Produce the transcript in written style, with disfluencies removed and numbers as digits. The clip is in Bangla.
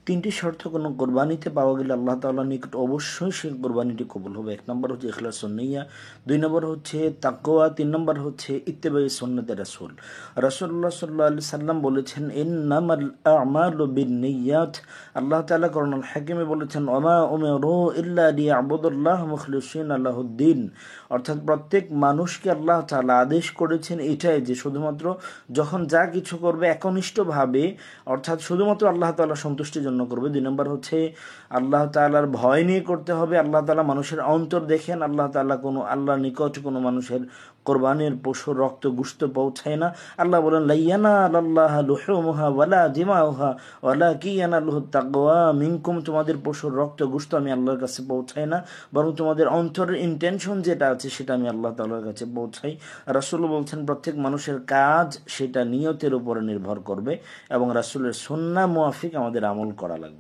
তিনটি শর্ত কোনো কোরবানিতে পাওয়া গেলে আল্লাহ তাআলার নিকট অবশ্যই সেই কোরবানিটি কবুল হবে। 1 নম্বর হচ্ছে ইখলাসুন নিয়্যা, 2 নম্বর হচ্ছে তাকওয়া, 3 নম্বর হচ্ছে ইত্তেবাই সুন্নতে রাসূল। রাসূলুল্লাহ সাল্লাল্লাহু আলাইহি সাল্লাম বলেছেন, ইন্নামাল আ'মালু বিন্নিয়াত। আল্লাহ তাআলা কোরআনুল হাকিমে বলেছেন, ওমা উমিরু ইল্লা লিয়াবুদুল্লাহ মুখলিসিনা লাহুদ্দিন। অর্থাৎ প্রত্যেক মানুষকে আল্লাহ তাআলা আদেশ করেছেন এটাই যে শুধুমাত্র যখন যা কিছু করবে একনিষ্ঠভাবে, অর্থাৎ শুধুমাত্র আল্লাহ তাআলা সন্তুষ্টির জন্য করবে। 2 নম্বর হচ্ছে আল্লাহ তাআলার ভয় নিয়ে করতে হবে। আল্লাহ তাআলা মানুষের অন্তর দেখেন। আল্লাহ তাআলা কোনো আল্লাহর নিকট কোনো মানুষের কোরবানির পশুর রক্ত গুস্ত পৌঁছায় না। আল্লাহ বলেন, লাইয়ানালাল্লাহা লুহুমুহা ওয়ালা দিমাউহা ওয়ালাকিন ইয়ানালুহুত তাকওয়া মিনকুম। তোমাদের পশুর রক্ত গুস্ত আমি আল্লাহর কাছে পৌঁছাই না, বরং তোমাদের অন্তরের ইন্টেনশন যেটা আছে সেটা আমি আল্লাহ তাআলার কাছে পৌঁছাই। রাসূল বলছেন প্রত্যেক মানুষের কাজ সেটা নিয়তের উপরে নির্ভর করবে এবং রাসূলের সুন্নাহ মুআফিক আমাদের আমল করা লাগবে।